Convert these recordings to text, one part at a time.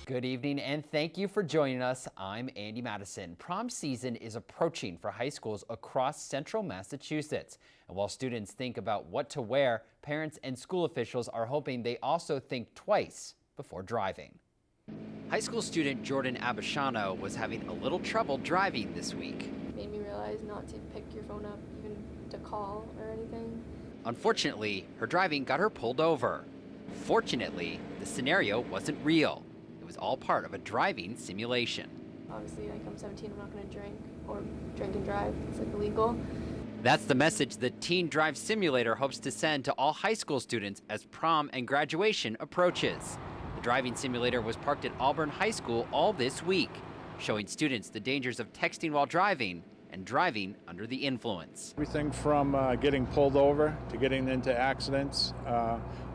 Good evening and thank you for joining us. I'm Andy Madison. Prom season is approaching for high schools across central Massachusetts. And while students think about what to wear, parents and school officials are hoping they also think twice before driving. High school student Jordan Abishano was having a little trouble driving this week. Made me realize not to pick your phone up even to call or anything. Unfortunately, her driving got her pulled over. Fortunately, the scenario wasn't real. It was all part of a driving simulation. Obviously, like, I'm 17, I'm not going to drink or drink and drive. It's like illegal. That's the message the Teen Drive Simulator hopes to send to all high school students as prom and graduation approaches. The driving simulator was parked at Auburn High School all this week, showing students the dangers of texting while driving and driving under the influence. Everything from getting pulled over to getting into accidents.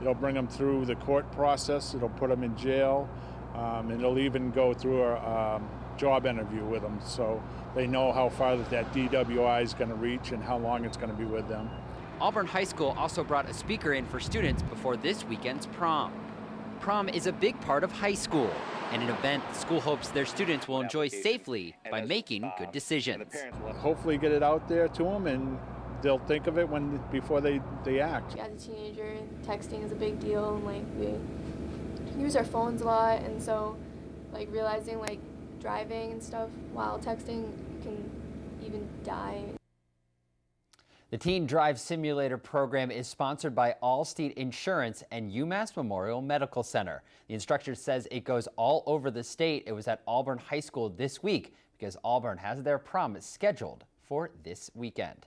It'll bring them through the court process. It'll put them in jail. And it'll even go through a job interview with them, so they know how far that DWI is going to reach and how long it's going to be with them. Auburn High School also brought a speaker in for students before this weekend's prom. Prom is a big part of high school, and an event the school hopes their students will enjoy safely by making good decisions. Hopefully get it out there to them, and they'll think of it before they act. As a teenager, texting is a big deal, and like we use our phones a lot, and so like realizing like driving and stuff while texting, you can even die. The Teen Drive Simulator program is sponsored by Allstate Insurance and UMass Memorial Medical Center. The instructor says it goes all over the state. It was at Auburn High School this week because Auburn has their prom scheduled for this weekend.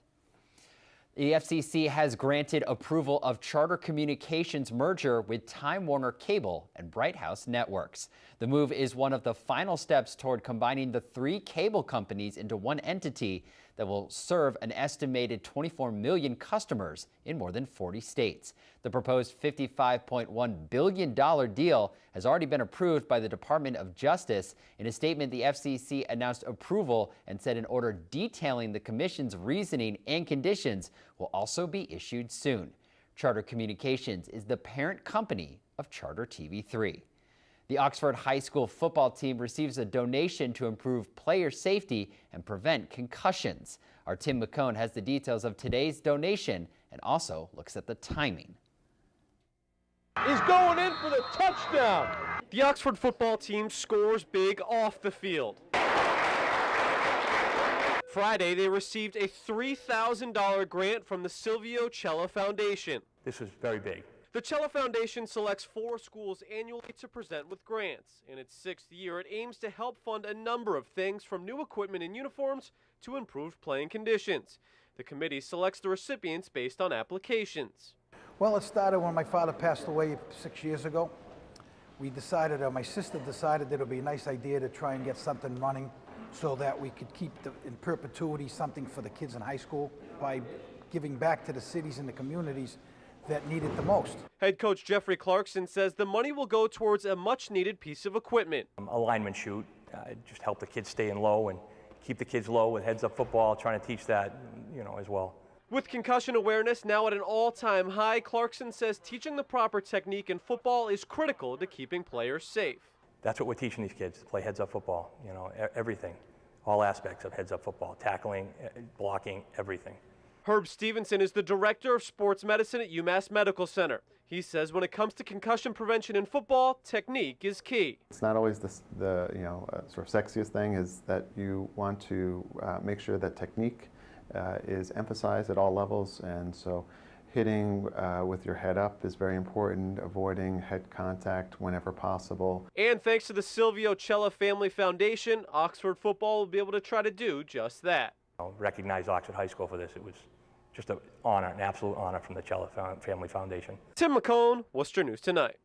The FCC has granted approval of Charter Communications' merger with Time Warner Cable and Bright House Networks. The move is one of the final steps toward combining the three cable companies into one entity that will serve an estimated 24 million customers in more than 40 states. The proposed $55.1 billion deal has already been approved by the Department of Justice. In a statement, the FCC announced approval and said an order detailing the commission's reasoning and conditions will also be issued soon. Charter Communications is the parent company of Charter TV3. The Oxford High School football team receives a donation to improve player safety and prevent concussions. Our Tim McCone has the details of today's donation and also looks at the timing. Is going in for the touchdown. The Oxford football team scores big off the field. Friday, they received a $3,000 grant from the Silvio Cella Foundation. This was very big. The Cella Foundation selects 4 schools annually to present with grants. In its 6th year, it aims to help fund a number of things from new equipment and uniforms to improved playing conditions. The committee selects the recipients based on applications. Well, it started when my father passed away 6 years ago. We decided, or my sister decided, that it would be a nice idea to try and get something running so that we could keep in perpetuity something for the kids in high school by giving back to the cities and the communities that need it the most. Head coach Jeffrey Clarkson says the money will go towards a much-needed piece of equipment. A lineman chute, just help the kids stay in low and keep the kids low with heads-up football, trying to teach that, as well. With concussion awareness now at an all-time high, Clarkson says teaching the proper technique in football is critical to keeping players safe. That's what we're teaching these kids, to play heads-up football, everything, all aspects of heads-up football, tackling, blocking, everything. Herb Stevenson is the director of sports medicine at UMass Medical Center. He says when it comes to concussion prevention in football, technique is key. It's not always the sort of sexiest thing, is that you want to make sure that technique is emphasized at all levels, and so hitting with your head up is very important, avoiding head contact whenever possible. And thanks to the Silvio Cella Family Foundation, Oxford football will be able to try to do just that. Recognize Oxford High School for this. It was just an honor, an absolute honor from the Cella Family Foundation. Tim McCone, Worcester News Tonight.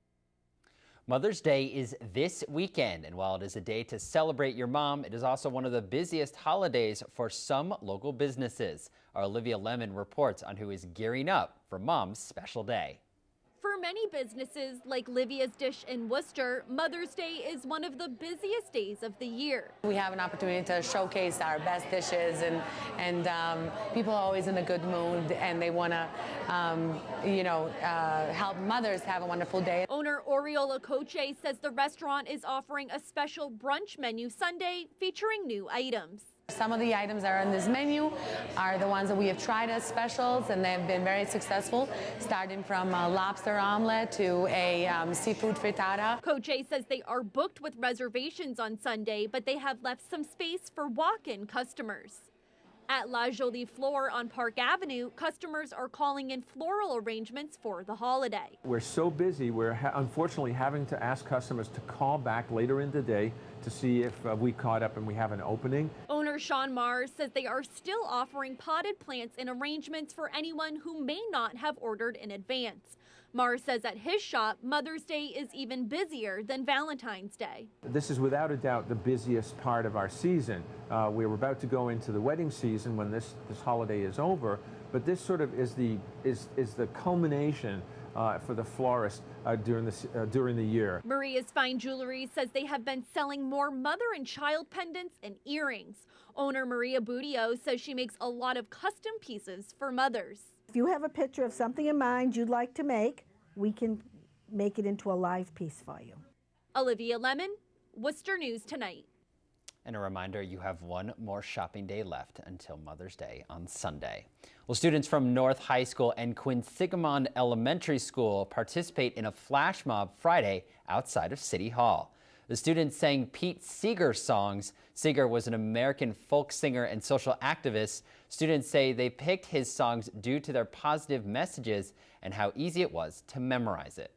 Mother's Day is this weekend, and while it is a day to celebrate your mom, it is also one of the busiest holidays for some local businesses. Our Olivia Lemon reports on who is gearing up for Mom's special day. For For many businesses like Livia's Dish in Worcester, Mother's Day is one of the busiest days of the year. We have an opportunity to showcase our best dishes, and people are always in a good mood, and they want to, help mothers have a wonderful day. Owner Oriola Coche says the restaurant is offering a special brunch menu Sunday featuring new items. Some of the items that are on this menu are the ones that we have tried as specials, and they've been very successful, starting from a lobster omelet to a seafood frittata. Coche says they are booked with reservations on Sunday, but they have left some space for walk-in customers. At La Jolie Fleur on Park Avenue, customers are calling in floral arrangements for the holiday. We're so busy, we're unfortunately having to ask customers to call back later in the day to see if we caught up and we have an opening. Owner Sean Mars says they are still offering potted plants in arrangements for anyone who may not have ordered in advance. Mars says at his shop, Mother's Day is even busier than Valentine's Day. This is without a doubt the busiest part of our season. We're about to go into the wedding season when this holiday is over, but this sort of is the culmination for the florist during the year. Maria's Fine Jewelry says they have been selling more mother and child pendants and earrings. Owner Maria Budio says she makes a lot of custom pieces for mothers. If you have a picture of something in mind you'd like to make, we can make it into a live piece for you. Olivia Lemon, Worcester News Tonight. And a reminder, you have one more shopping day left until Mother's Day on Sunday. Well, students from North High School and Quinsigamond Elementary School participate in a flash mob Friday outside of City Hall. The students sang Pete Seeger songs. Seeger was an American folk singer and social activist. Students say they picked his songs due to their positive messages and how easy it was to memorize it.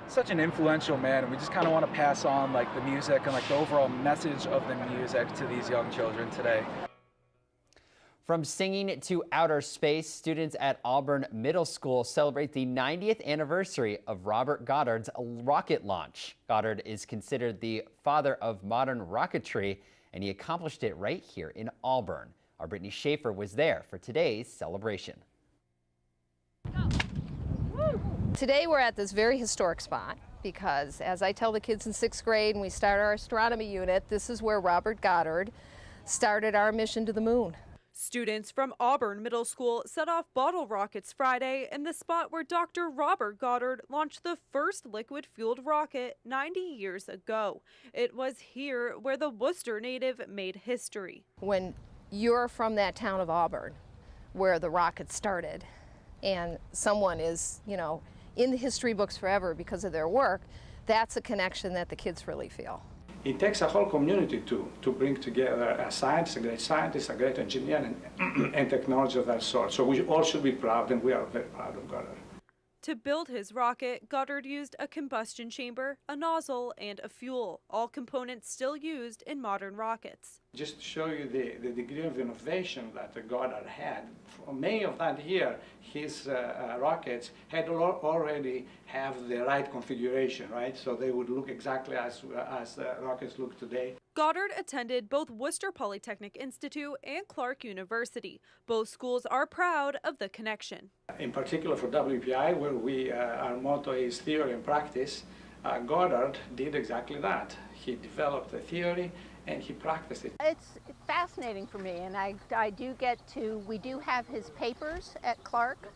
Such an influential man, and we just kind of want to pass on like the music and like the overall message of the music to these young children today. From singing to outer space, students at Auburn Middle School celebrate the 90th anniversary of Robert Goddard's rocket launch. Goddard is considered the father of modern rocketry, and he accomplished it right here in Auburn. Our Brittany Schaefer was there for today's celebration. Today we're at this very historic spot because, as I tell the kids in 6th grade and we start our astronomy unit, this is where Robert Goddard started our mission to the moon. Students from Auburn Middle School set off bottle rockets Friday in the spot where Dr. Robert Goddard launched the first liquid-fueled rocket 90 years ago. It was here where the Worcester native made history. When you're from that town of Auburn, where the rocket started, and someone is, in the history books forever because of their work, that's a connection that the kids really feel. It takes a whole community to bring together a great scientist, a great engineer, and technology of that sort. So we all should be proud, and we are very proud of Goddard. To build his rocket, Goddard used a combustion chamber, a nozzle, and a fuel, all components still used in modern rockets. Just to show you the degree of innovation that Goddard had, for many of that here, his rockets had already have the right configuration, right? So they would look exactly as rockets look today. Goddard attended both Worcester Polytechnic Institute and Clark University. Both schools are proud of the connection. In particular for WPI, where our motto is theory and practice, Goddard did exactly that. He developed the theory and he practiced it. It's fascinating for me, and we do have his papers at Clark.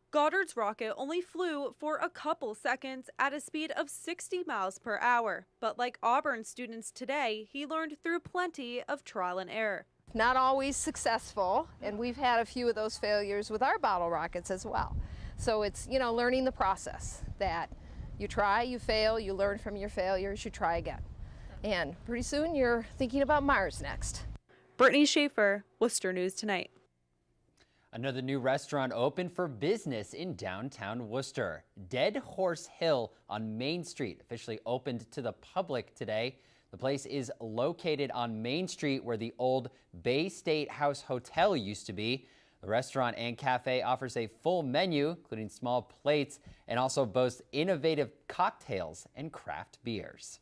Goddard's rocket only flew for a couple seconds at a speed of 60 miles per hour. But like Auburn students today, he learned through plenty of trial and error. Not always successful, and we've had a few of those failures with our bottle rockets as well. So it's, learning the process that you try, you fail, you learn from your failures, you try again. And pretty soon you're thinking about Mars next. Brittany Schaefer, Worcester News Tonight. Another new restaurant opened for business in downtown Worcester. Dead Horse Hill on Main Street officially opened to the public today. The place is located on Main Street where the old Bay State House Hotel used to be. The restaurant and cafe offers a full menu, including small plates, and also boasts innovative cocktails and craft beers.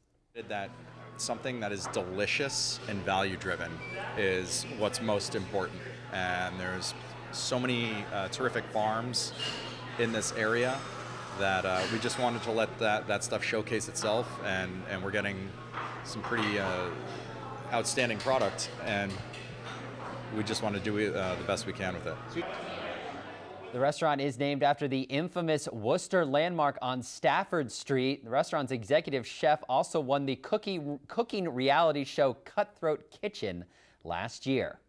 That something that is delicious and value-driven is what's most important. And there's so many terrific farms in this area that we just wanted to let that stuff showcase itself, and we're getting some pretty outstanding product, and we just want to do the best we can with it. The restaurant is named after the infamous Worcester landmark on Stafford Street. The restaurant's executive chef also won the cooking reality show Cutthroat Kitchen last year.